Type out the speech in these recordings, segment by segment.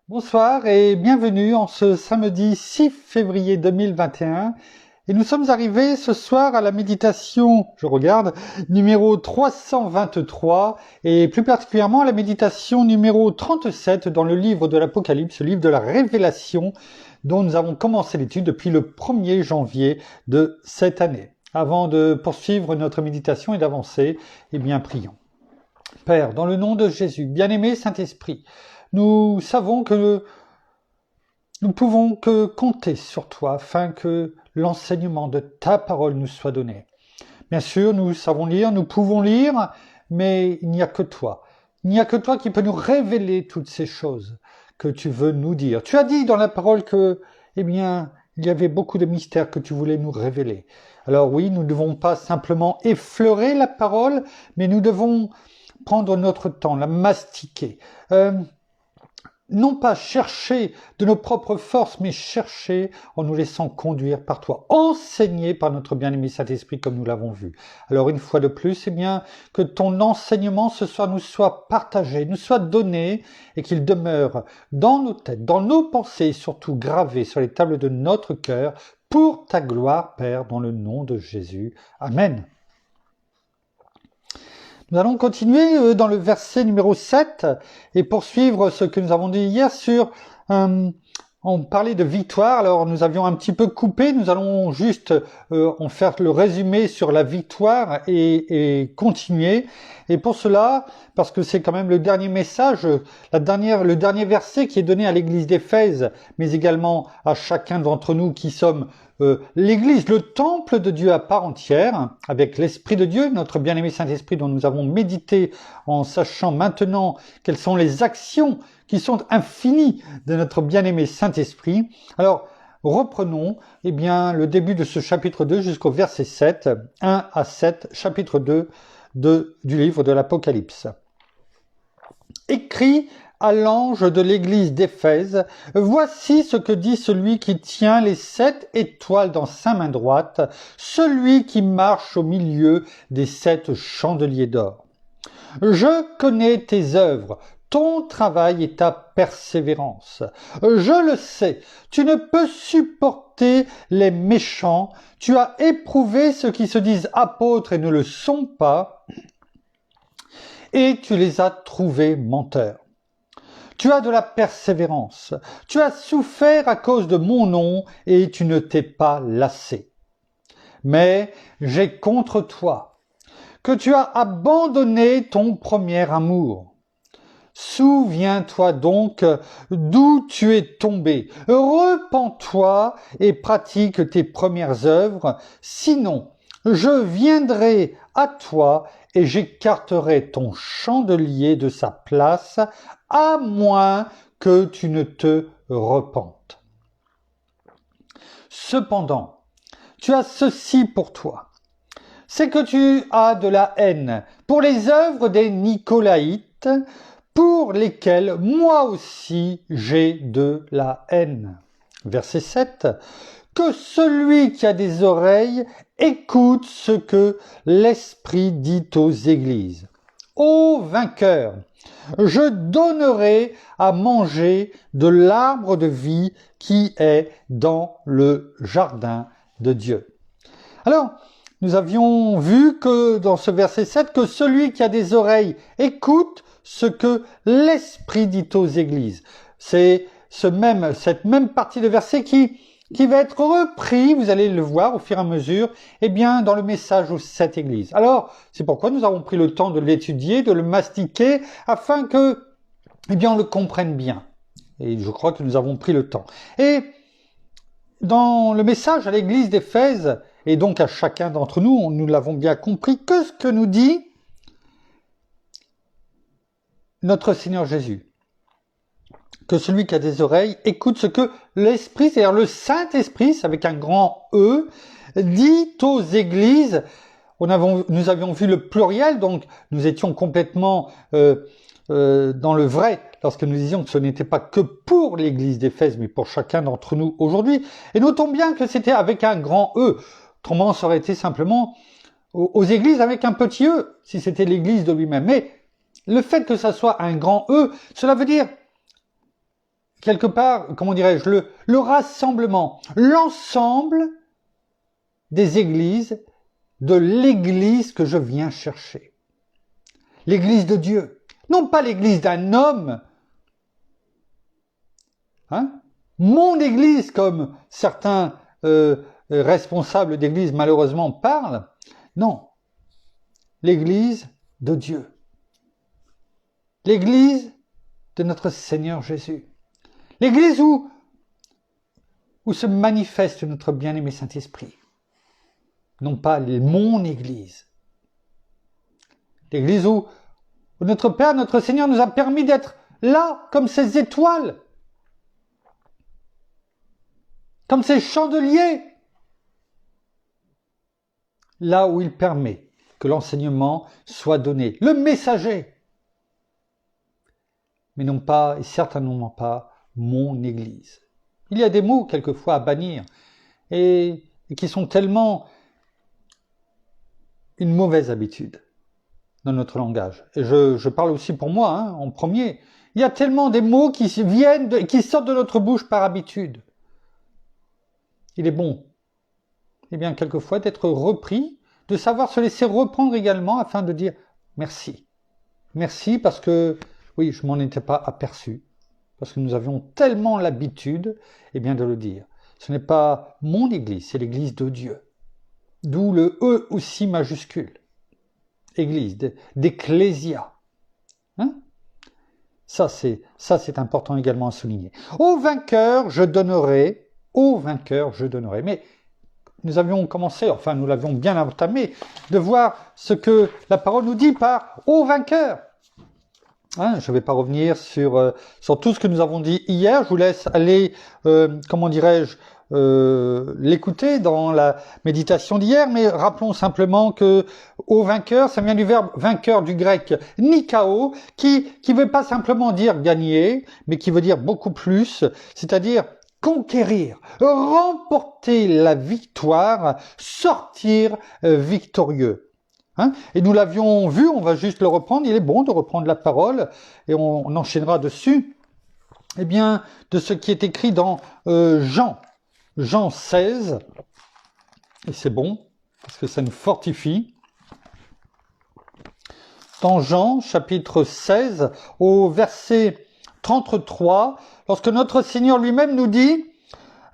Bonsoir et bienvenue en ce samedi 6 février 2021. Et nous sommes arrivés ce soir à la méditation, je regarde, numéro 323 et plus particulièrement à la méditation numéro 37 dans le livre de l'Apocalypse, le livre de la Révélation dont nous avons commencé l'étude depuis le 1er janvier de cette année. Avant de poursuivre notre méditation et d'avancer, prions. Père, dans le nom de Jésus, bien-aimé Saint-Esprit, nous savons que nous pouvons que compter sur toi afin que l'enseignement de ta parole nous soit donné. Bien sûr, nous savons lire, nous pouvons lire, mais il n'y a que toi. Il n'y a que toi qui peux nous révéler toutes ces choses que tu veux nous dire. Tu as dit dans la parole que, il y avait beaucoup de mystères que tu voulais nous révéler. Alors oui, nous ne devons pas simplement effleurer la parole, mais nous devons prendre notre temps, la mastiquer. Non pas chercher de nos propres forces, mais chercher en nous laissant conduire par toi, enseigner par notre bien-aimé Saint-Esprit comme nous l'avons vu. Alors une fois de plus, que ton enseignement ce soir nous soit partagé, nous soit donné et qu'il demeure dans nos têtes, dans nos pensées et surtout gravé sur les tables de notre cœur pour ta gloire, Père, dans le nom de Jésus. Amen. Nous allons continuer dans le verset numéro 7 et poursuivre ce que nous avons dit hier sur... on parlait de victoire, alors nous avions un petit peu coupé, nous allons juste en faire le résumé sur la victoire et continuer. Et pour cela, parce que c'est quand même le dernier message, le dernier verset qui est donné à l'église d'Éphèse, mais également à chacun d'entre nous qui sommes l'église, le temple de Dieu à part entière, avec l'Esprit de Dieu, notre bien-aimé Saint-Esprit dont nous avons médité en sachant maintenant quelles sont les actions qui sont infinies de notre bien-aimé Saint-Esprit. Alors, reprenons le début de ce chapitre 2 jusqu'au verset 7, 1 à 7, chapitre 2 du livre de l'Apocalypse. Écrit à l'ange de l'église d'Éphèse, voici ce que dit celui qui tient les 7 étoiles dans sa main droite, celui qui marche au milieu des 7 chandeliers d'or. Je connais tes œuvres, ton travail et ta persévérance. Je le sais, tu ne peux supporter les méchants, tu as éprouvé ceux qui se disent apôtres et ne le sont pas, et tu les as trouvés menteurs. Tu as de la persévérance, tu as souffert à cause de mon nom et tu ne t'es pas lassé. Mais j'ai contre toi que tu as abandonné ton premier amour. Souviens-toi donc d'où tu es tombé. Repens-toi et pratique tes premières œuvres, sinon je viendrai à toi et j'écarterai ton chandelier de sa place, à moins que tu ne te repentes. Cependant, tu as ceci pour toi, c'est que tu as de la haine pour les œuvres des Nicolaïtes, pour lesquels moi aussi j'ai de la haine. Verset 7. Que celui qui a des oreilles écoute ce que l'Esprit dit aux églises. Ô vainqueur, je donnerai à manger de l'arbre de vie qui est dans le jardin de Dieu. Alors, nous avions vu que dans ce verset 7, que celui qui a des oreilles écoute ce que l'Esprit dit aux églises. C'est cette même partie de verset qui va être repris, vous allez le voir au fur et à mesure, dans le message aux 7 églises. Alors, c'est pourquoi nous avons pris le temps de l'étudier, de le mastiquer, afin que, on le comprenne bien. Et je crois que nous avons pris le temps. Et dans le message à l'église d'Éphèse, et donc à chacun d'entre nous, nous l'avons bien compris, que ce que nous dit notre Seigneur Jésus. Que celui qui a des oreilles écoute ce que l'Esprit, c'est-à-dire le Saint-Esprit, c'est avec un grand E, dit aux églises. Nous avions vu le pluriel, donc nous étions complètement dans le vrai lorsque nous disions que ce n'était pas que pour l'église d'Éphèse, mais pour chacun d'entre nous aujourd'hui. Et notons bien que c'était avec un grand E. Autrement, ça aurait été simplement aux églises avec un petit E, si c'était l'église de lui-même. Mais le fait que ça soit un grand E, cela veut dire quelque part, comment dirais-je, le rassemblement, l'ensemble des églises, de l'église que je viens chercher. L'église de Dieu. Non pas l'église d'un homme. Hein? Mon église, comme certains responsables d'église malheureusement parlent. Non. L'église de Dieu. L'église de notre Seigneur Jésus. L'église où se manifeste notre bien-aimé Saint-Esprit. Non pas mon église. L'église où notre Père, notre Seigneur nous a permis d'être là, comme ces étoiles, comme ces chandeliers, là où il permet que l'enseignement soit donné, le messager, mais non pas, et certainement pas, mon Église. Il y a des mots quelquefois à bannir, et qui sont tellement une mauvaise habitude dans notre langage. Et je parle aussi pour moi, hein, en premier. Il y a tellement des mots qui sortent de notre bouche par habitude. Il est bon, eh bien, quelquefois, d'être repris, de savoir se laisser reprendre également afin de dire merci. Merci parce que, oui, je m'en étais pas aperçu, parce que nous avions tellement l'habitude, eh bien, de le dire. Ce n'est pas mon église, c'est l'église de Dieu. D'où le E aussi majuscule. Église, d'ecclésia. Hein? Ça, c'est important également à souligner. Au vainqueur, je donnerai. Mais nous avions commencé, enfin nous l'avions bien entamé, de voir ce que la parole nous dit par « au vainqueur ». Hein, je ne vais pas revenir sur tout ce que nous avons dit hier, je vous laisse aller, l'écouter dans la méditation d'hier, mais rappelons simplement que « au vainqueur », ça vient du verbe « vainqueur » du grec « nikao », qui ne veut pas simplement dire « gagner », mais qui veut dire beaucoup plus, c'est-à-dire conquérir, remporter la victoire, sortir victorieux. Hein? Et nous l'avions vu, on va juste le reprendre, il est bon de reprendre la parole, et on enchaînera dessus, eh bien, de ce qui est écrit dans Jean 16, et c'est bon, parce que ça nous fortifie. Dans Jean, chapitre 16, au verset 33, lorsque notre Seigneur lui-même nous dit,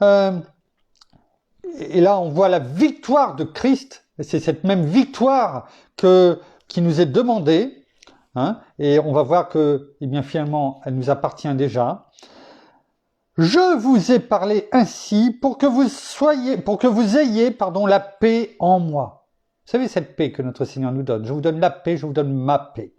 et là on voit la victoire de Christ, et c'est cette même victoire qui nous est demandée, hein, et on va voir que, eh bien finalement, elle nous appartient déjà. Je vous ai parlé ainsi pour que vous ayez la paix en moi. Vous savez cette paix que notre Seigneur nous donne. Je vous donne la paix, je vous donne ma paix.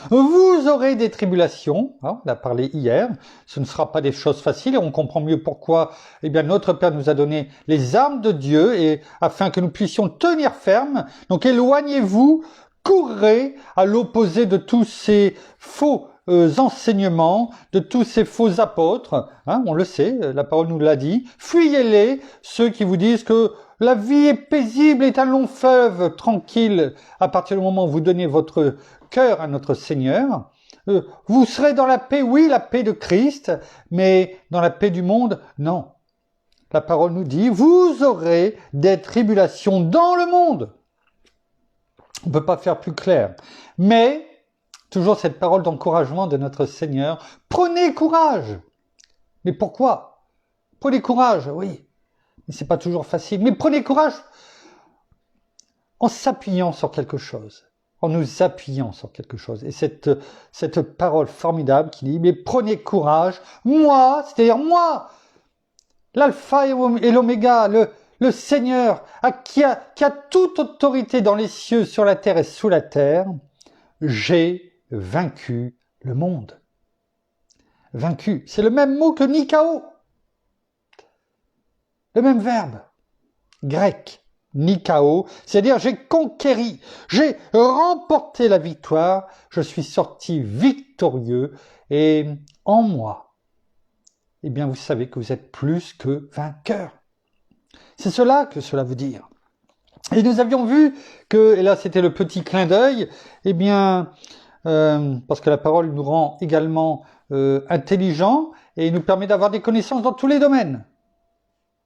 Vous aurez des tribulations, hein, on a parlé hier, ce ne sera pas des choses faciles et on comprend mieux pourquoi eh bien, notre Père nous a donné les armes de Dieu et afin que nous puissions tenir ferme. Donc éloignez-vous, courez à l'opposé de tous ces faux enseignements, de tous ces faux apôtres, hein, on le sait, la parole nous l'a dit, fuyez-les, ceux qui vous disent que la vie est paisible, est un long fleuve tranquille à partir du moment où vous donnez votre cœur à notre Seigneur. Vous serez dans la paix, oui, la paix de Christ, mais dans la paix du monde, non. La parole nous dit, vous aurez des tribulations dans le monde. On ne peut pas faire plus clair. Mais, toujours cette parole d'encouragement de notre Seigneur, prenez courage. Mais pourquoi? Prenez courage, oui. Mais c'est pas toujours facile. Mais prenez courage en s'appuyant sur quelque chose. En nous appuyant sur quelque chose. Et cette parole formidable qui dit, mais prenez courage, moi, c'est-à-dire moi, l'alpha et l'oméga, le Seigneur, qui a toute autorité dans les cieux, sur la terre et sous la terre, j'ai vaincu le monde. Vaincu, c'est le même mot que nikao. Le même verbe, grec. Nikao, c'est-à-dire j'ai conquéri, j'ai remporté la victoire, je suis sorti victorieux et en moi, eh bien vous savez que vous êtes plus que vainqueur. C'est cela que cela veut dire. Et nous avions vu que, et là c'était le petit clin d'œil, eh bien parce que la parole nous rend également intelligents et nous permet d'avoir des connaissances dans tous les domaines.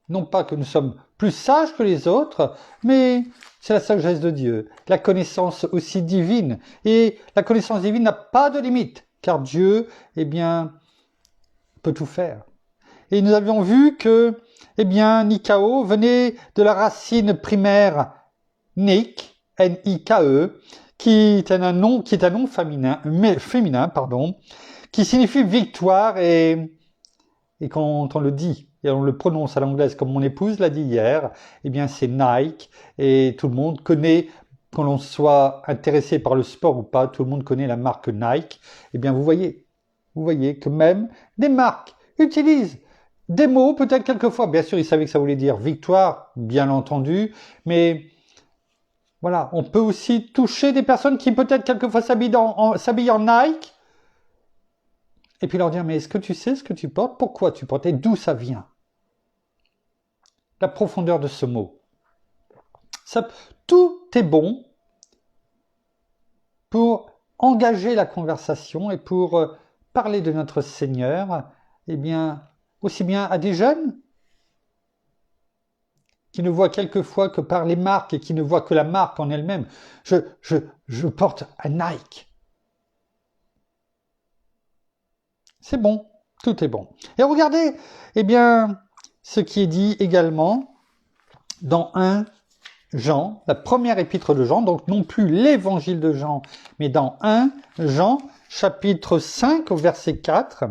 Non pas que nous sommes plus sages que les autres, mais c'est la sagesse de Dieu, la connaissance aussi divine. Et la connaissance divine n'a pas de limite, car Dieu, eh bien, peut tout faire. Et nous avions vu que, eh bien, Nikao venait de la racine primaire Nik, N-I-K-E, qui est un nom féminin, qui signifie victoire et quand on le dit et on le prononce à l'anglaise comme mon épouse l'a dit hier, eh bien c'est Nike et tout le monde connaît, qu'on l'on soit intéressé par le sport ou pas, tout le monde connaît la marque Nike. Eh bien vous voyez que même des marques utilisent des mots, peut-être quelquefois, bien sûr ils savaient que ça voulait dire victoire, bien entendu, mais voilà, on peut aussi toucher des personnes qui peut-être quelquefois s'habillent en Nike, et puis leur dire, mais est-ce que tu sais ce que tu portes? Pourquoi tu portes? Et d'où ça vient? La profondeur de ce mot. Tout est bon pour engager la conversation et pour parler de notre Seigneur, eh bien, aussi bien à des jeunes qui ne voient quelquefois que par les marques et qui ne voient que la marque en elle-même. Je porte un Nike. C'est bon, tout est bon. Et regardez, eh bien, ce qui est dit également dans 1 Jean, la première épître de Jean, donc non plus l'évangile de Jean, mais dans 1 Jean, chapitre 5, au verset 4,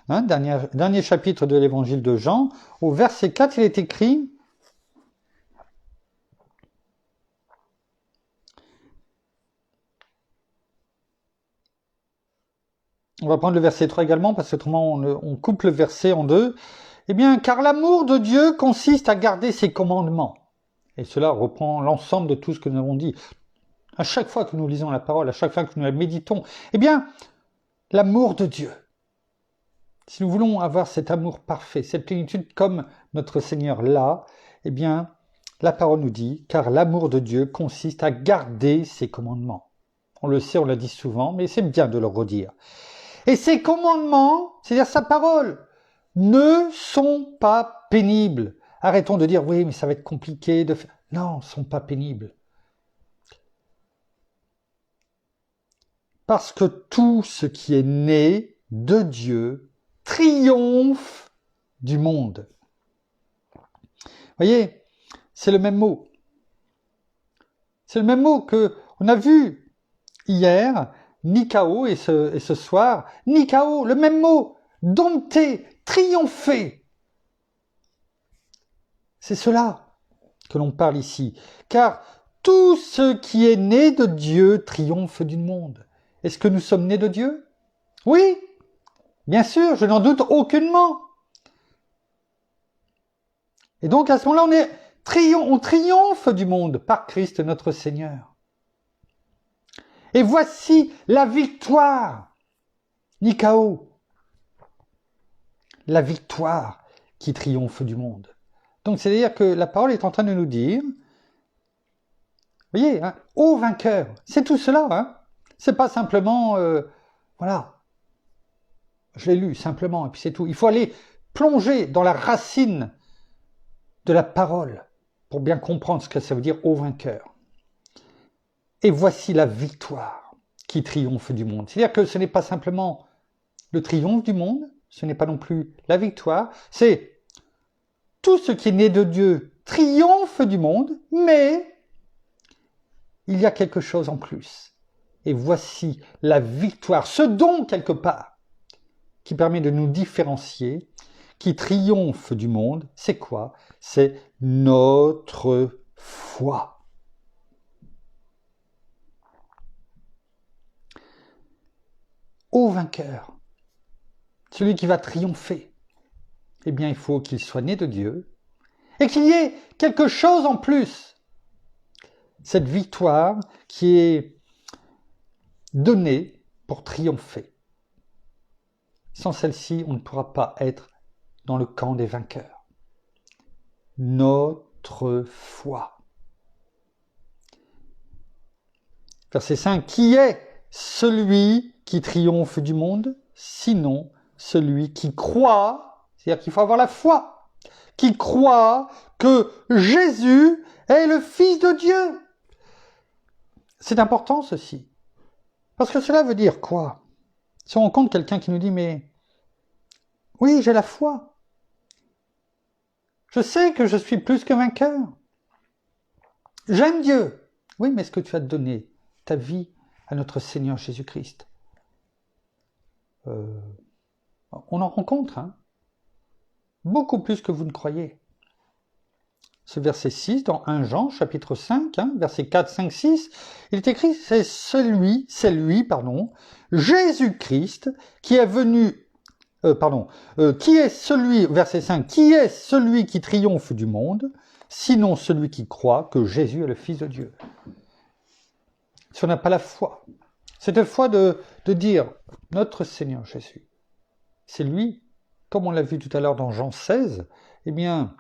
dernier chapitre de l'évangile de Jean, au verset 4, il est écrit: on va prendre le verset 3 également, parce qu'autrement on coupe le verset en deux. Eh bien, car l'amour de Dieu consiste à garder ses commandements. Et cela reprend l'ensemble de tout ce que nous avons dit. À chaque fois que nous lisons la parole, à chaque fois que nous la méditons, eh bien, l'amour de Dieu. Si nous voulons avoir cet amour parfait, cette plénitude comme notre Seigneur l'a, eh bien, la parole nous dit, car l'amour de Dieu consiste à garder ses commandements. On le sait, on l'a dit souvent, mais c'est bien de le redire. Et ces commandements, c'est-à-dire sa parole, ne sont pas pénibles. Arrêtons de dire, oui, mais ça va être compliqué de faire. Non, ils ne sont pas pénibles. Parce que tout ce qui est né de Dieu triomphe du monde. Voyez, c'est le même mot. C'est le même mot que on a vu hier, Nikao, et ce soir, Nikao, le même mot, dompter, triompher. C'est cela que l'on parle ici, car tout ce qui est né de Dieu triomphe du monde. Est-ce que nous sommes nés de Dieu? Oui, bien sûr, je n'en doute aucunement. Et donc à ce moment-là, on triomphe du monde par Christ notre Seigneur. Et voici la victoire, Nikao, la victoire qui triomphe du monde. Donc c'est-à-dire que la parole est en train de nous dire, vous voyez, ô vainqueur, c'est tout cela, c'est pas simplement, voilà, je l'ai lu simplement et puis c'est tout. Il faut aller plonger dans la racine de la parole pour bien comprendre ce que ça veut dire ô vainqueur. Et voici la victoire qui triomphe du monde. C'est-à-dire que ce n'est pas simplement le triomphe du monde, ce n'est pas non plus la victoire, c'est tout ce qui est né de Dieu triomphe du monde, mais il y a quelque chose en plus. Et voici la victoire, ce don quelque part, qui permet de nous différencier, qui triomphe du monde, c'est quoi? C'est notre foi. Ô vainqueur, celui qui va triompher, eh bien il faut qu'il soit né de Dieu et qu'il y ait quelque chose en plus. Cette victoire qui est donnée pour triompher. Sans celle-ci, on ne pourra pas être dans le camp des vainqueurs. Notre foi. Verset 5, qui est celui qui triomphe du monde, sinon celui qui croit, c'est-à-dire qu'il faut avoir la foi, qui croit que Jésus est le Fils de Dieu. C'est important ceci. Parce que cela veut dire quoi? Si on rencontre quelqu'un qui nous dit, mais oui, j'ai la foi. Je sais que je suis plus que vainqueur. J'aime Dieu. Oui, mais est-ce que tu as donné ta vie à notre Seigneur Jésus-Christ? On en rencontre, hein, beaucoup plus que vous ne croyez. Ce verset 6, dans 1 Jean, chapitre 5, hein, verset 4, 5, 6, il est écrit, c'est lui, Jésus-Christ, qui est venu, qui est celui, verset 5, qui est celui qui triomphe du monde, sinon celui qui croit que Jésus est le Fils de Dieu. Si on n'a pas la foi, cette foi de dire, notre Seigneur Jésus, c'est lui, comme on l'a vu tout à l'heure dans Jean 16, eh bien,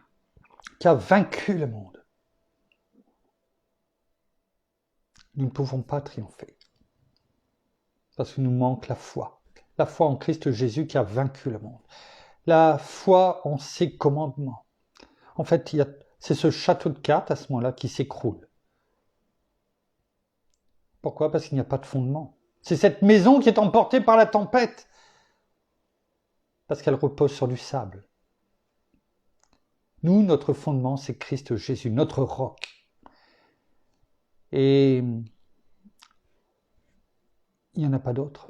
qui a vaincu le monde. Nous ne pouvons pas triompher, parce qu'il nous manque la foi en Christ Jésus qui a vaincu le monde, la foi en ses commandements. En fait, c'est ce château de cartes à ce moment-là qui s'écroule. Pourquoi? Parce qu'il n'y a pas de fondement. C'est cette maison qui est emportée par la tempête, parce qu'elle repose sur du sable. Nous, notre fondement, c'est Christ Jésus, notre roc. Et il n'y en a pas d'autre.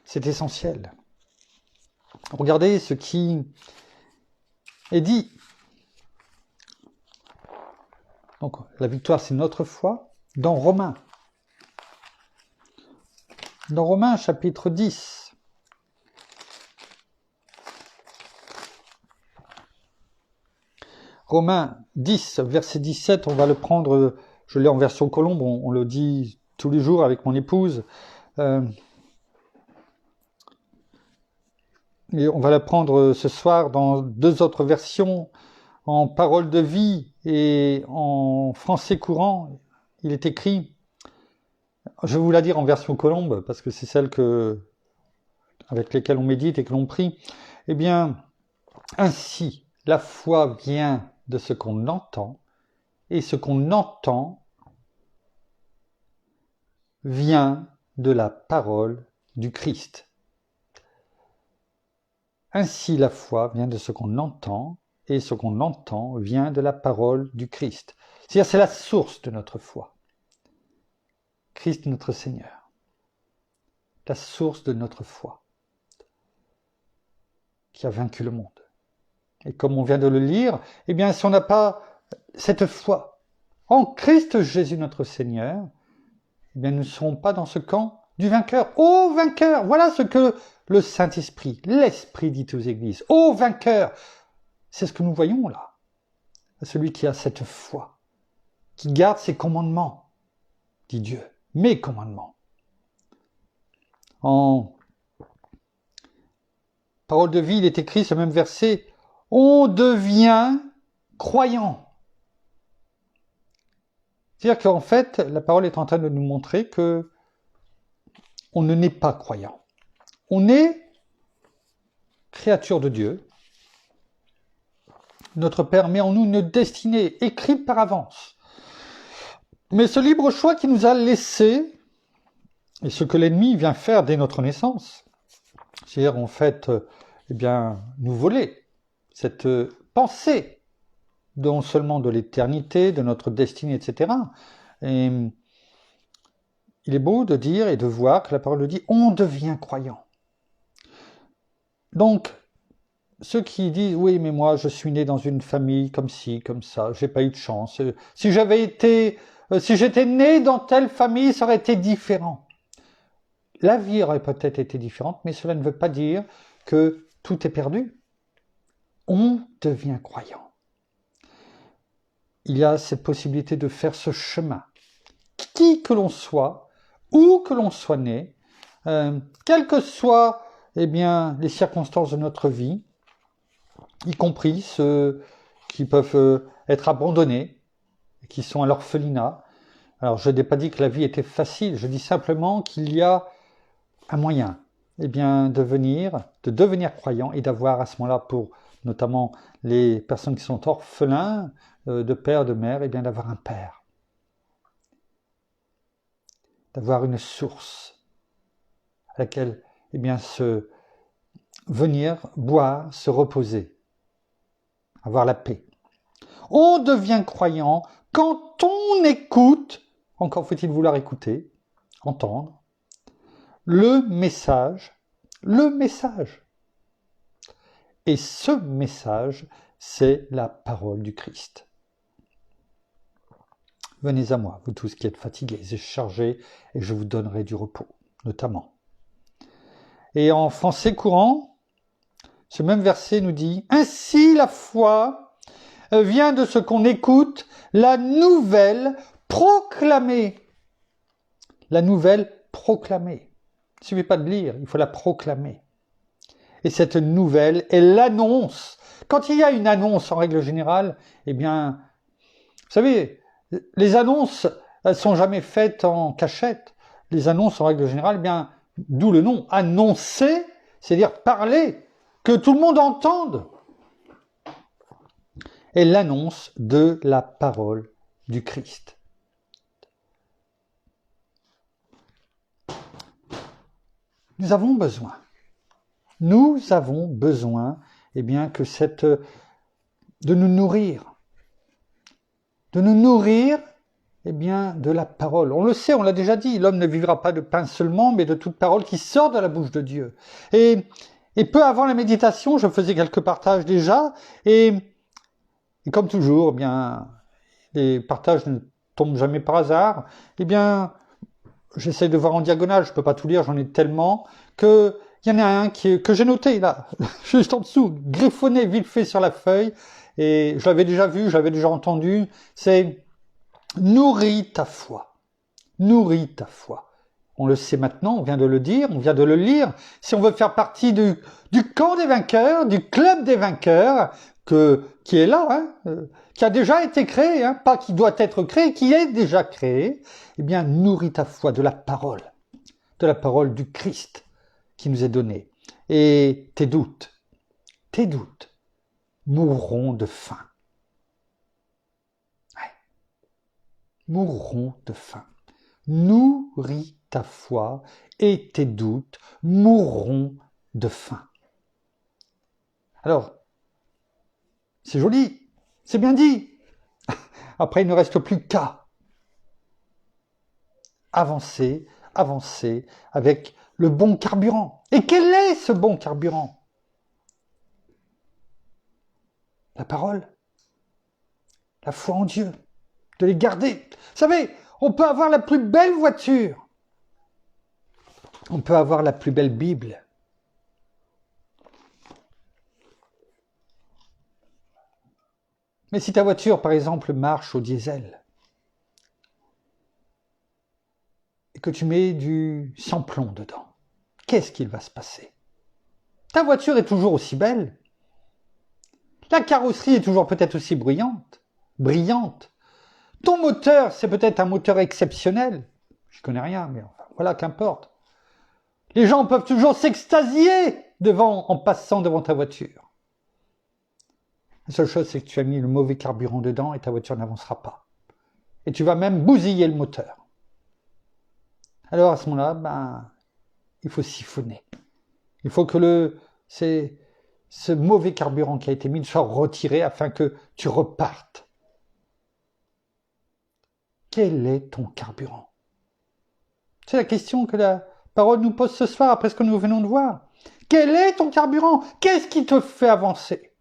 C'est essentiel. Regardez ce qui est dit. Donc, la victoire, c'est notre foi. Dans Romains, chapitre 10, Romains 10, verset 17, on va le prendre, je l'ai en version Colombe, on le dit tous les jours avec mon épouse. Et on va la prendre ce soir dans 2 autres versions, en parole de vie et en français courant. Il est écrit, je vais vous la dire en version Colombe, parce que c'est celle avec lesquelles on médite et que l'on prie. Eh bien, ainsi, la foi vient de ce qu'on entend, et ce qu'on entend vient de la parole du Christ. Ainsi, la foi vient de ce qu'on entend, et ce qu'on entend vient de la parole du Christ. C'est-à-dire, c'est la source de notre foi. Christ notre Seigneur. La source de notre foi, qui a vaincu le monde. Et comme on vient de le lire, eh bien, si on n'a pas cette foi en Christ Jésus notre Seigneur, eh bien, nous ne serons pas dans ce camp du vainqueur. Ô vainqueur! Voilà ce que le Saint-Esprit, l'Esprit dit aux églises. Ô vainqueur! C'est ce que nous voyons là. Celui qui a cette foi, qui garde ses commandements, dit Dieu, mes commandements. En parole de vie, il est écrit ce même verset, on devient croyant. C'est-à-dire qu'en fait, la parole est en train de nous montrer que on ne naît pas croyant. On est créature de Dieu. Notre Père met en nous une destinée écrite par avance. Mais ce libre choix qui nous a laissé, et ce que l'ennemi vient faire dès notre naissance, c'est-à-dire en fait, nous voler cette pensée non seulement de l'éternité, de notre destinée, etc. Et il est beau de dire et de voir que la parole dit, on devient croyant. Donc, ceux qui disent, oui, mais moi, je suis né dans une famille comme ci, comme ça, j'ai pas eu de chance. Si j'étais né dans telle famille, ça aurait été différent. La vie aurait peut-être été différente, mais cela ne veut pas dire que tout est perdu. On devient croyant. Il y a cette possibilité de faire ce chemin. Qui que l'on soit, où que l'on soit né, quelles que soient les circonstances de notre vie, y compris ceux qui peuvent être abandonnés, qui sont à l'orphelinat, Alors, je n'ai pas dit que la vie était facile, je dis simplement qu'il y a un moyen, eh bien, de devenir croyant et d'avoir à ce moment-là, pour notamment les personnes qui sont orphelins de père, de mère, eh bien, d'avoir un père, d'avoir une source à laquelle, eh bien, venir, boire, se reposer, avoir la paix. On devient croyant quand on écoute, encore faut-il vouloir écouter, entendre, le message. Et ce message, c'est la parole du Christ. Venez à moi, vous tous qui êtes fatigués et chargés, et je vous donnerai du repos, notamment. Et en français courant, ce même verset nous dit « Ainsi la foi vient de ce qu'on écoute, la nouvelle proclamée. » La nouvelle proclamée. Il ne suffit pas de lire, il faut la proclamer. Et cette nouvelle est l'annonce. Quand il y a une annonce, en règle générale, eh bien, vous savez, les annonces, elles sont jamais faites en cachette. Les annonces, en règle générale, eh bien, d'où le nom, annoncer, c'est-à-dire parler, que tout le monde entende. Et l'annonce de la parole du Christ. Nous avons besoin, eh bien, de nous nourrir, eh bien, de la parole. On le sait, on l'a déjà dit, l'homme ne vivra pas de pain seulement, mais de toute parole qui sort de la bouche de Dieu. Et peu avant la méditation, je faisais quelques partages déjà, et comme toujours, eh bien, les partages ne tombent jamais par hasard, eh bien, j'essaie de voir en diagonale, je ne peux pas tout lire, j'en ai tellement, qu'il y en a un que j'ai noté là, juste en dessous, griffonné vite fait sur la feuille, et je l'avais déjà vu, je l'avais déjà entendu, c'est « Nourris ta foi ». Nourris ta foi. On le sait maintenant, on vient de le dire, on vient de le lire. Si on veut faire partie du camp des vainqueurs, du club des vainqueurs, qui est là, hein, qui a déjà été créé, hein, pas qui doit être créé, qui est déjà créé, eh bien, nourris ta foi de la parole du Christ qui nous est donnée. Et tes doutes mourront de faim. Ouais. Mourront de faim. Nourris ta foi et tes doutes mourront de faim. Alors, c'est joli, c'est bien dit. Après, il ne reste plus qu'à avancer avec le bon carburant. Et quel est ce bon carburant? La parole, la foi en Dieu, de les garder. Vous savez, on peut avoir la plus belle voiture, on peut avoir la plus belle Bible, mais si ta voiture, par exemple, marche au diesel, et que tu mets du sans-plomb dedans, qu'est-ce qu'il va se passer? Ta voiture est toujours aussi belle, la carrosserie est toujours peut-être aussi brillante. Ton moteur, c'est peut-être un moteur exceptionnel. Je connais rien, mais enfin, voilà, qu'importe. Les gens peuvent toujours s'extasier en passant devant ta voiture. La seule chose, c'est que tu as mis le mauvais carburant dedans et ta voiture n'avancera pas. Et tu vas même bousiller le moteur. Alors à ce moment-là, il faut siphonner. Il faut que ce mauvais carburant qui a été mis soit retiré afin que tu repartes. Quel est ton carburant? C'est la question que la parole nous pose ce soir après ce que nous venons de voir. Quel est ton carburant? Qu'est-ce qui te fait avancer?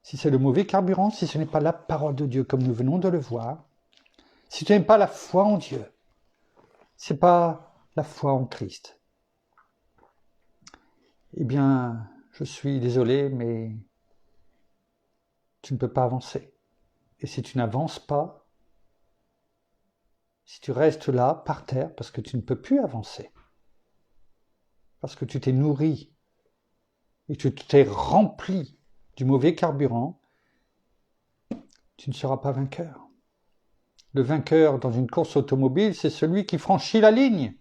Si c'est le mauvais carburant, si ce n'est pas la parole de Dieu comme nous venons de le voir, si tu n'aimes pas la foi en Dieu, c'est pas la foi en Christ, eh bien, je suis désolé, mais tu ne peux pas avancer. Et si tu n'avances pas, si tu restes là, par terre, parce que tu ne peux plus avancer, parce que tu t'es nourri et tu t'es rempli du mauvais carburant, tu ne seras pas vainqueur. Le vainqueur dans une course automobile, c'est celui qui franchit la ligne.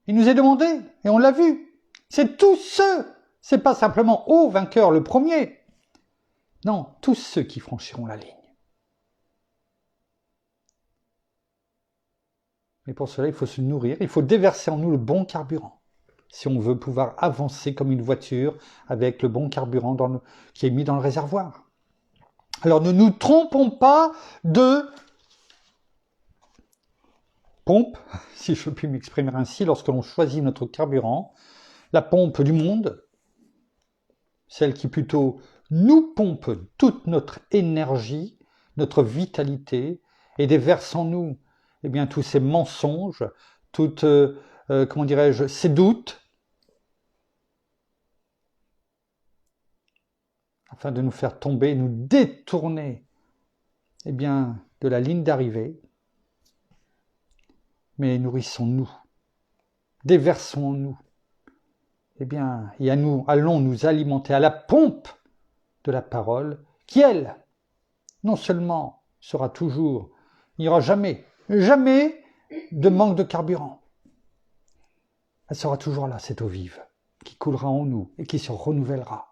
Il nous est demandé, et on l'a vu, c'est tous ceux, c'est pas simplement au vainqueur le premier. Non, tous ceux qui franchiront la ligne. Mais pour cela, il faut se nourrir, il faut déverser en nous le bon carburant. Si on veut pouvoir avancer comme une voiture avec le bon carburant qui est mis dans le réservoir. Alors ne nous trompons pas de pompe, si je puis m'exprimer ainsi, lorsque l'on choisit notre carburant, la pompe du monde, celle qui plutôt nous pompe toute notre énergie, notre vitalité, et déverse en nous eh bien, tous ces mensonges, toutes, comment dirais-je, ces doutes, afin de nous faire tomber, nous détourner eh bien, de la ligne d'arrivée. Mais nourrissons-nous, déversons-nous, eh bien, et allons nous alimenter à la pompe de la parole, qui elle, non seulement sera toujours, il n'y aura jamais de manque de carburant. Elle sera toujours là, cette eau vive, qui coulera en nous et qui se renouvellera.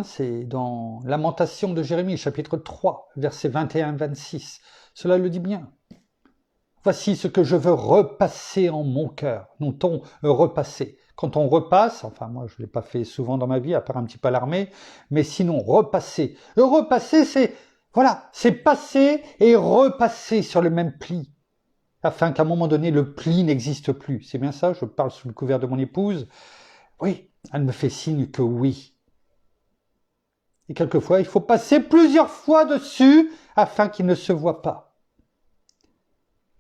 C'est dans Lamentation de Jérémie, chapitre 3, versets 21-26. Cela le dit bien. Voici ce que je veux repasser en mon cœur. Non-on repasser. Quand on repasse, enfin moi je ne l'ai pas fait souvent dans ma vie, à part un petit peu à l'armée, mais sinon repasser. Le repasser, c'est passer et repasser sur le même pli, afin qu'à un moment donné, le pli n'existe plus. C'est bien ça, je parle sous le couvert de mon épouse. Oui, elle me fait signe que oui. Et quelquefois, il faut passer plusieurs fois dessus afin qu'il ne se voie pas.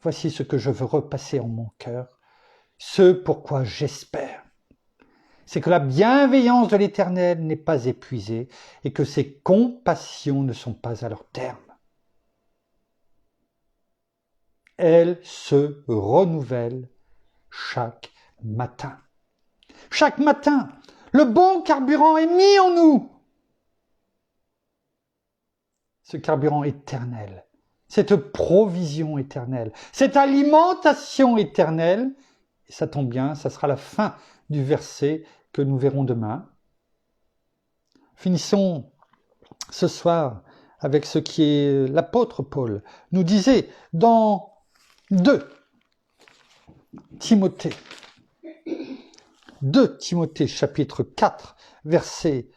Voici ce que je veux repasser en mon cœur, ce pourquoi j'espère. C'est que la bienveillance de l'Éternel n'est pas épuisée et que ses compassions ne sont pas à leur terme. Elles se renouvellent chaque matin. Chaque matin, le bon carburant est mis en nous. Ce carburant éternel, cette provision éternelle, cette alimentation éternelle, et ça tombe bien, ça sera la fin du verset que nous verrons demain. Finissons ce soir avec ce qui est l'apôtre Paul nous disait dans 2 Timothée chapitre 4, versets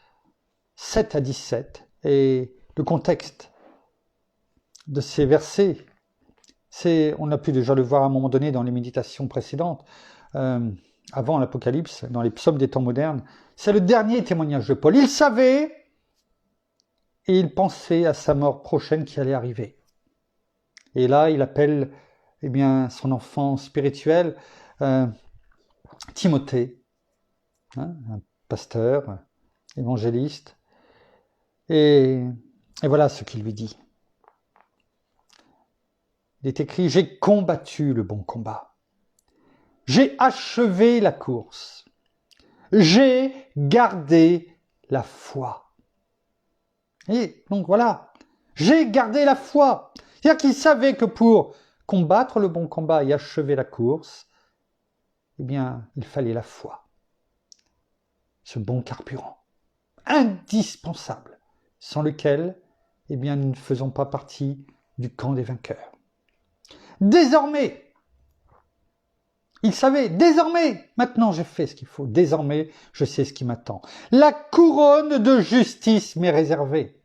7 à 17, et le contexte de ces versets, on a pu déjà le voir à un moment donné dans les méditations précédentes, avant l'Apocalypse, dans les psaumes des temps modernes, c'est le dernier témoignage de Paul. Il savait et il pensait à sa mort prochaine qui allait arriver. Et là, il appelle son enfant spirituel, Timothée, un pasteur, évangéliste, et voilà ce qu'il lui dit. Il est écrit « J'ai combattu le bon combat. J'ai achevé la course. J'ai gardé la foi. » Et donc voilà, j'ai gardé la foi. C'est-à-dire qu'il savait que pour combattre le bon combat et achever la course, il fallait la foi. Ce bon carburant, indispensable, sans lequel, nous ne faisons pas partie du camp des vainqueurs. Désormais, il savait, maintenant j'ai fait ce qu'il faut, désormais je sais ce qui m'attend. La couronne de justice m'est réservée.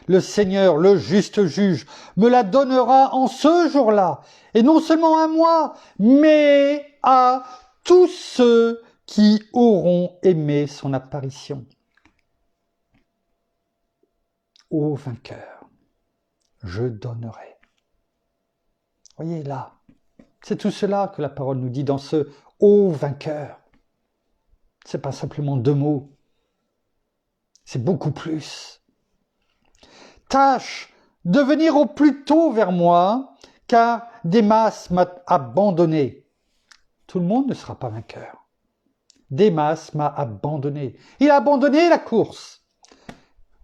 Le Seigneur, le juste juge, me la donnera en ce jour-là, et non seulement à moi, mais à tous ceux qui auront aimé son apparition. Ô vainqueur, je donnerai. Voyez là, c'est tout cela que la parole nous dit dans ce « ô vainqueur ». Ce n'est pas simplement 2 mots, c'est beaucoup plus. Tâche de venir au plus tôt vers moi, car Démas m'a abandonné. Tout le monde ne sera pas vainqueur. Démas m'a abandonné. Il a abandonné la course.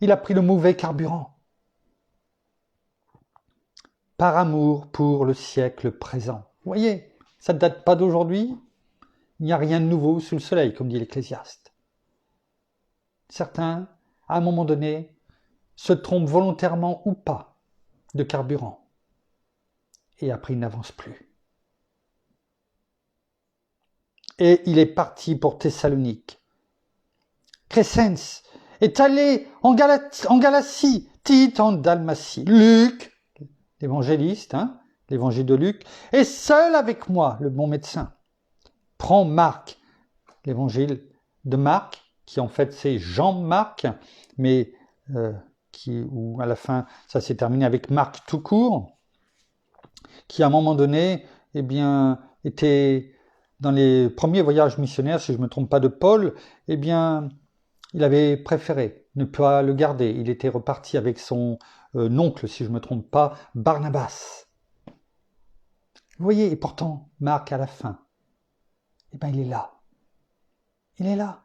il a pris le mauvais carburant. Par amour pour le siècle présent. Vous voyez, ça ne date pas d'aujourd'hui. Il n'y a rien de nouveau sous le soleil, comme dit l'Ecclésiaste. Certains, à un moment donné, se trompent volontairement ou pas de carburant. Et après, ils n'avancent plus. Et il est parti pour Thessalonique. Crescens est allé en Galatie, Tite en Dalmatie. Luc, l'évangéliste, l'évangile de Luc, est seul avec moi, le bon médecin. Prends Marc, l'évangile de Marc, qui en fait c'est Jean-Marc, mais où à la fin ça s'est terminé avec Marc tout court, qui à un moment donné, eh bien, était dans les premiers voyages missionnaires, si je ne me trompe pas, de Paul, eh bien, il avait préféré ne pas le garder. Il était reparti avec son oncle, si je ne me trompe pas, Barnabas. Vous voyez, et pourtant, Marc, à la fin, eh bien, il est là. Il est là.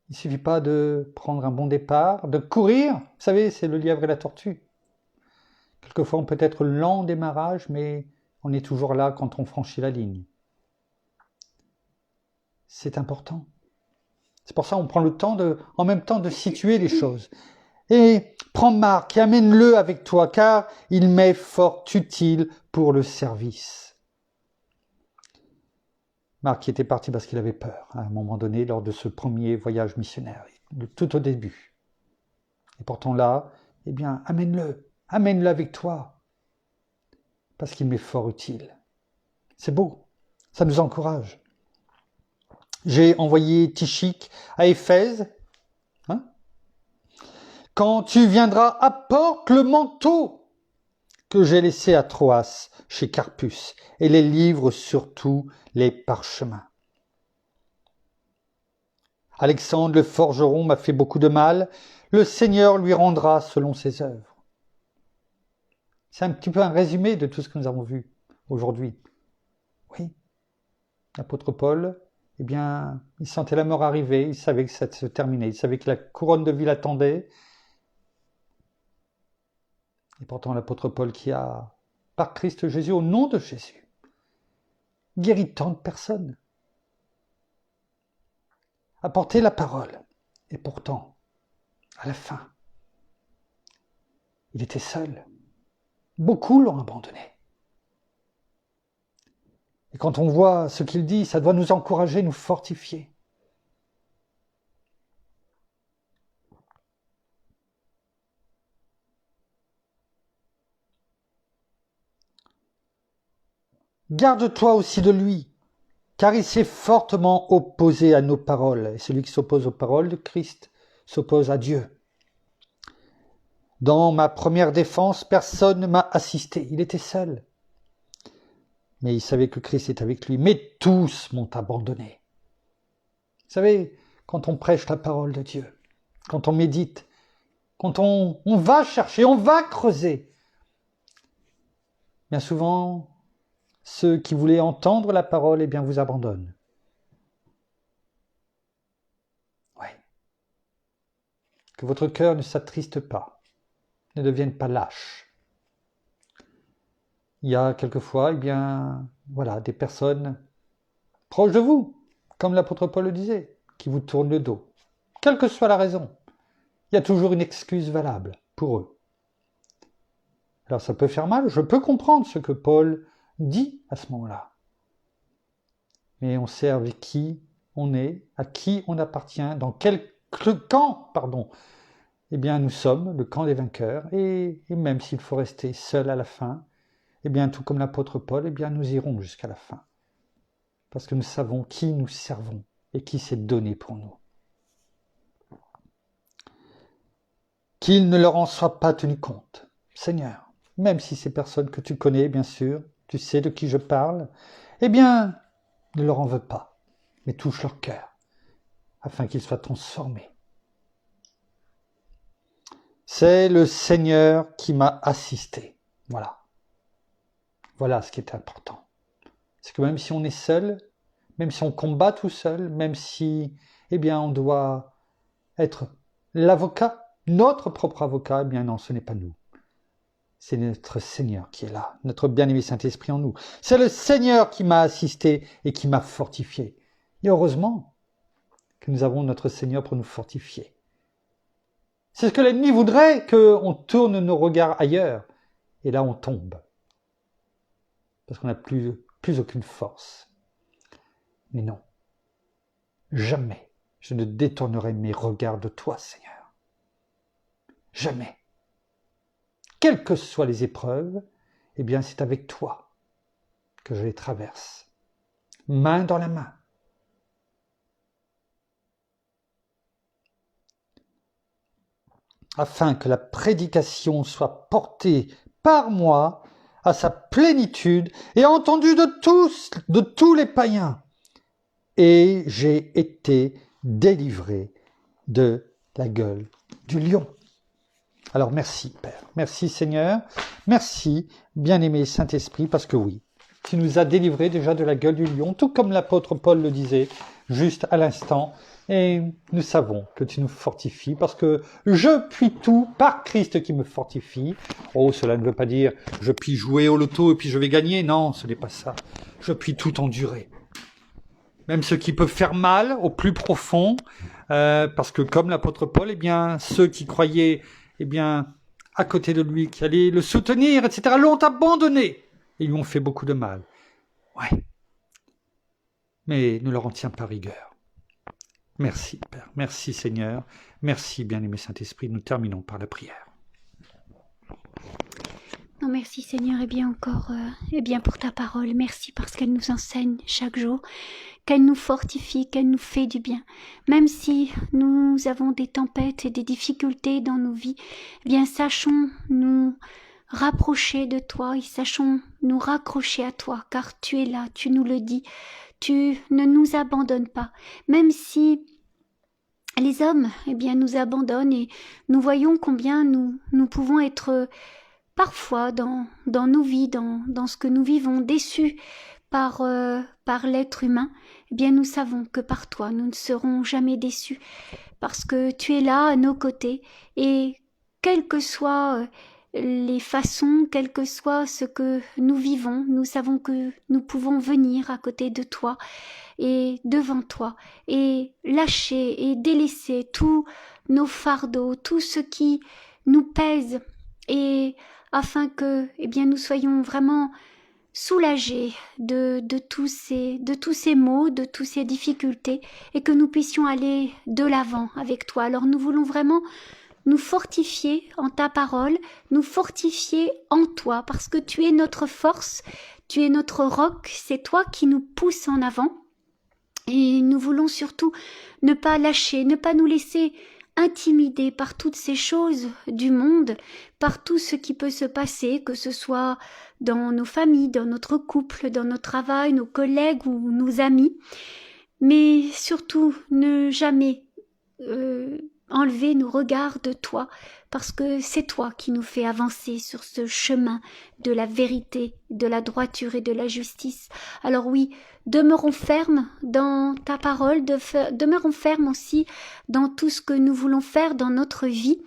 Il ne suffit pas de prendre un bon départ, de courir. Vous savez, c'est le lièvre et la tortue. Quelquefois, on peut être lent au démarrage, mais on est toujours là quand on franchit la ligne. C'est important. C'est pour ça qu'on prend le temps en même temps de situer les choses. Et prends Marc et amène-le avec toi, car il m'est fort utile pour le service. Marc était parti parce qu'il avait peur, à un moment donné, lors de ce premier voyage missionnaire, tout au début. Et pourtant là, eh bien, amène-le avec toi, parce qu'il m'est fort utile. C'est beau, ça nous encourage. J'ai envoyé Tychik à Éphèse. Quand tu viendras, apporte le manteau que j'ai laissé à Troas, chez Carpus, et les livres, surtout les parchemins. Alexandre le forgeron m'a fait beaucoup de mal, le Seigneur lui rendra selon ses œuvres. C'est un petit peu un résumé de tout ce que nous avons vu aujourd'hui. Oui, l'apôtre Paul, eh bien, il sentait la mort arriver, il savait que ça se terminait, il savait que la couronne de vie l'attendait. Et pourtant, l'apôtre Paul qui a, par Christ Jésus, au nom de Jésus, guéri tant de personnes, a porté la parole. Et pourtant, à la fin, il était seul. Beaucoup l'ont abandonné. Et quand on voit ce qu'il dit, ça doit nous encourager, nous fortifier. Garde-toi aussi de lui, car il s'est fortement opposé à nos paroles. Et celui qui s'oppose aux paroles de Christ s'oppose à Dieu. Dans ma première défense, personne ne m'a assisté. Il était seul. Mais il savait que Christ est avec lui. Mais tous m'ont abandonné. Vous savez, quand on prêche la parole de Dieu, quand on médite, quand on va chercher, on va creuser, bien souvent, ceux qui voulaient entendre la parole, eh bien, vous abandonnent. Oui. Que votre cœur ne s'attriste pas, ne devienne pas lâche. Il y a quelquefois, eh bien, voilà, des personnes proches de vous, comme l'apôtre Paul le disait, qui vous tournent le dos. Quelle que soit la raison, il y a toujours une excuse valable pour eux. Alors ça peut faire mal, je peux comprendre ce que Paul dit à ce moment-là. Mais on sait avec qui on est, à qui on appartient, dans quel camp, eh bien nous sommes le camp des vainqueurs, et même s'il faut rester seul à la fin, eh bien tout comme l'apôtre Paul, eh bien nous irons jusqu'à la fin. Parce que nous savons qui nous servons et qui s'est donné pour nous. Qu'il ne leur en soit pas tenu compte, Seigneur, même si ces personnes que tu connais, bien sûr, tu sais de qui je parle, eh bien, ne leur en veux pas, mais touche leur cœur, afin qu'ils soient transformés. C'est le Seigneur qui m'a assisté. Voilà. Voilà ce qui est important. C'est que même si on est seul, même si on combat tout seul, même si, eh bien, on doit être l'avocat, notre propre avocat, eh bien non, ce n'est pas nous. C'est notre Seigneur qui est là, notre bien-aimé Saint-Esprit en nous. C'est le Seigneur qui m'a assisté et qui m'a fortifié. Et heureusement que nous avons notre Seigneur pour nous fortifier. C'est ce que l'ennemi voudrait, qu'on tourne nos regards ailleurs. Et là, on tombe. Parce qu'on n'a plus aucune force. Mais non, jamais je ne détournerai mes regards de toi, Seigneur. Jamais. Quelles que soient les épreuves, eh bien c'est avec toi que je les traverse, main dans la main. Afin que la prédication soit portée par moi à sa plénitude et entendue de tous les païens. Et j'ai été délivré de la gueule du lion. Alors merci Père, merci Seigneur, merci bien-aimé Saint-Esprit, parce que oui, tu nous as délivrés déjà de la gueule du lion, tout comme l'apôtre Paul le disait juste à l'instant, et nous savons que tu nous fortifies, parce que je puis tout par Christ qui me fortifie. Oh, cela ne veut pas dire je puis jouer au loto et puis je vais gagner, non, ce n'est pas ça. Je puis tout endurer. Même ce qui peut faire mal au plus profond, parce que comme l'apôtre Paul, eh bien, ceux qui croyaient eh bien, à côté de lui, qui allaient le soutenir, etc., l'ont abandonné et lui ont fait beaucoup de mal. Ouais. Mais ne leur en tiens pas rigueur. Merci, Père. Merci, Seigneur. Merci, bien-aimé Saint-Esprit. Nous terminons par la prière. Non, merci Seigneur, et bien encore, pour ta parole. Merci parce qu'elle nous enseigne chaque jour, qu'elle nous fortifie, qu'elle nous fait du bien. Même si nous avons des tempêtes et des difficultés dans nos vies, eh bien sachons nous rapprocher de toi et sachons nous raccrocher à toi, car tu es là, tu nous le dis. Tu ne nous abandonnes pas, même si les hommes, eh bien, nous abandonnent et nous voyons combien nous pouvons être parfois dans nos vies, dans ce que nous vivons, déçus par l'être humain, eh bien nous savons que par toi nous ne serons jamais déçus, parce que tu es là à nos côtés, et quelles que soient les façons, quel que soit ce que nous vivons, nous savons que nous pouvons venir à côté de toi et devant toi et lâcher et délaisser tous nos fardeaux, tout ce qui nous pèse, et afin que eh bien nous soyons vraiment soulagés de tous ces maux, de toutes ces difficultés, et que nous puissions aller de l'avant avec toi. Alors nous voulons vraiment nous fortifier en ta parole, nous fortifier en toi, parce que tu es notre force, tu es notre roc, c'est toi qui nous pousse en avant. Et nous voulons surtout ne pas lâcher, ne pas nous laisser intimider par toutes ces choses du monde, par tout ce qui peut se passer, que ce soit dans nos familles, dans notre couple, dans notre travail, nos collègues ou nos amis, mais surtout ne jamais enlever nos regards de toi, parce que c'est toi qui nous fais avancer sur ce chemin de la vérité, de la droiture et de la justice. Alors oui, demeurons fermes dans ta parole, demeurons fermes aussi dans tout ce que nous voulons faire dans notre vie,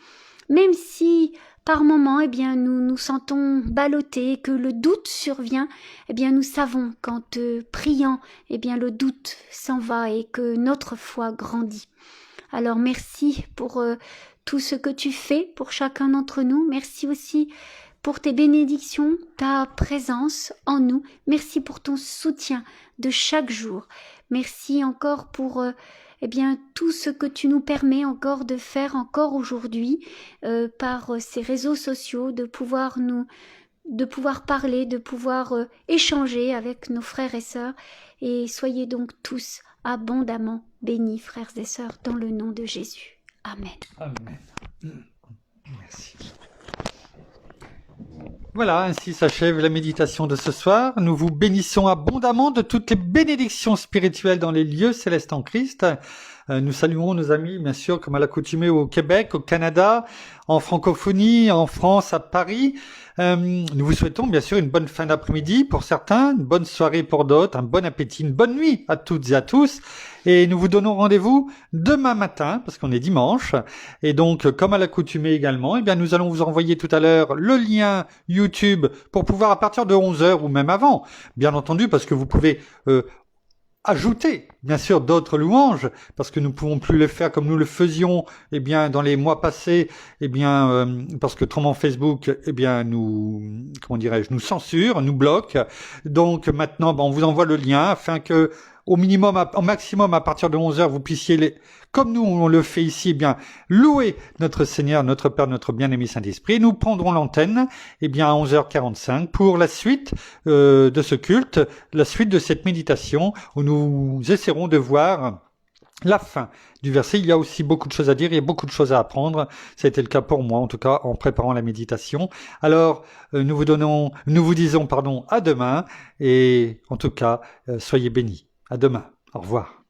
même si par moments eh bien, nous nous sentons ballottés, que le doute survient, eh bien, nous savons qu'en te priant, eh bien, le doute s'en va et que notre foi grandit. Alors merci pour tout ce que tu fais pour chacun d'entre nous. Merci aussi pour tes bénédictions, ta présence en nous. Merci pour ton soutien de chaque jour. Merci encore pour tout ce que tu nous permets encore de faire encore aujourd'hui par ces réseaux sociaux, de pouvoir parler, de pouvoir échanger avec nos frères et sœurs. Et soyez donc tous abondamment bénis, frères et sœurs, dans le nom de Jésus. Amen. Amen. Merci. Voilà, ainsi s'achève la méditation de ce soir. Nous vous bénissons abondamment de toutes les bénédictions spirituelles dans les lieux célestes en Christ. Nous saluons nos amis, bien sûr, comme à l'accoutumée au Québec, au Canada, en francophonie, en France, à Paris. Nous vous souhaitons bien sûr une bonne fin d'après-midi pour certains, une bonne soirée pour d'autres, un bon appétit, une bonne nuit à toutes et à tous. Et nous vous donnons rendez-vous demain matin, parce qu'on est dimanche. Et donc, comme à l'accoutumée également, eh bien, nous allons vous envoyer tout à l'heure le lien YouTube pour pouvoir, à partir de 11h ou même avant, bien entendu, parce que vous pouvez ajouter, bien sûr, d'autres louanges, parce que nous ne pouvons plus le faire comme nous le faisions, eh bien, dans les mois passés, eh bien, parce que autrement Facebook, eh bien, nous censure, nous bloque. Donc, maintenant, on vous envoie le lien afin que, au maximum, à partir de 11h, vous puissiez comme nous, on le fait ici, eh bien, louer notre Seigneur, notre Père, notre bien-aimé Saint-Esprit. Nous prendrons l'antenne, eh bien, à 11h45 pour la suite de ce culte, la suite de cette méditation où nous essaierons de voir la fin du verset. Il y a aussi beaucoup de choses à dire, il y a beaucoup de choses à apprendre. Ça a été le cas pour moi, en tout cas, en préparant la méditation. Alors, nous vous disons, à demain, et en tout cas, soyez bénis. À demain. Au revoir.